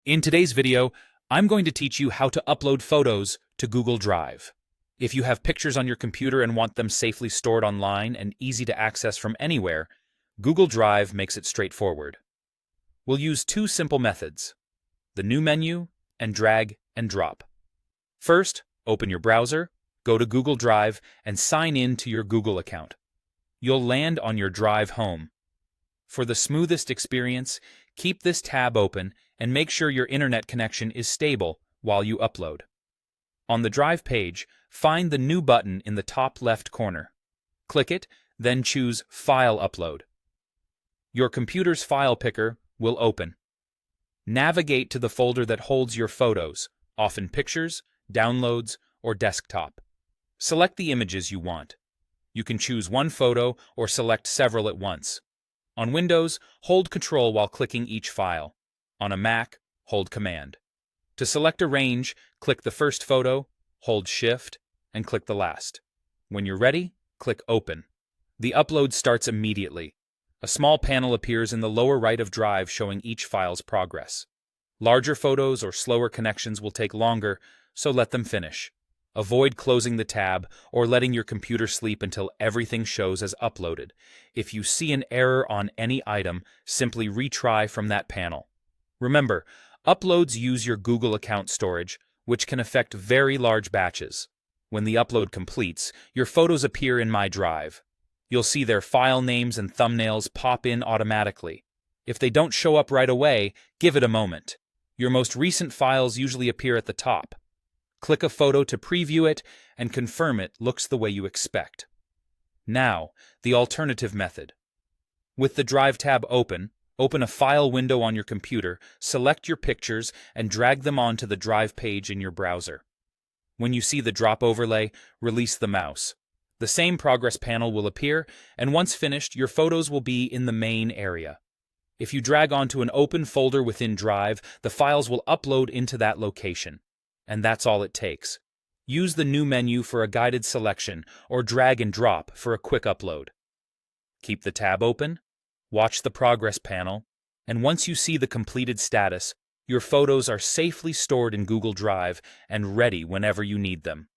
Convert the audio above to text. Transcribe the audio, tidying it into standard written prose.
In today's video, I'm going to teach you how to upload photos to Google Drive. If you have pictures on your computer and want them safely stored online and easy to access from anywhere, Google Drive makes it straightforward. We'll use two simple methods: the new menu and drag and drop. First, open your browser, go to Google Drive, and sign in to your Google account. You'll land on your Drive home. For the smoothest experience, keep this tab open and make sure your internet connection is stable while you upload. On the Drive page, find the New button in the top left corner. Click it, then choose File Upload. Your computer's file picker will open. Navigate to the folder that holds your photos, often pictures, downloads, or desktop. Select the images you want. You can choose one photo or select several at once. On Windows, hold Control while clicking each file. On a Mac, hold Command. To select a range, click the first photo, hold Shift, and click the last. When you're ready, click Open. The upload starts immediately. A small panel appears in the lower right of Drive showing each file's progress. Larger photos or slower connections will take longer, so let them finish. Avoid closing the tab or letting your computer sleep until everything shows as uploaded. If you see an error on any item, simply retry from that panel. Remember, uploads use your Google account storage, which can affect very large batches. When the upload completes, your photos appear in My Drive. You'll see their file names and thumbnails pop in automatically. If they don't show up right away, give it a moment. Your most recent files usually appear at the top. Click a photo to preview it and confirm it looks the way you expect. Now, the alternative method. With the Drive tab open a file window on your computer, select your pictures, and drag them onto the Drive page in your browser. When you see the drop overlay, release the mouse. The same progress panel will appear, and once finished, your photos will be in the main area. If you drag onto an open folder within Drive, the files will upload into that location. And that's all it takes. Use the new menu for a guided selection or drag and drop for a quick upload. Keep the tab open, watch the progress panel, and once you see the completed status, your photos are safely stored in Google Drive and ready whenever you need them.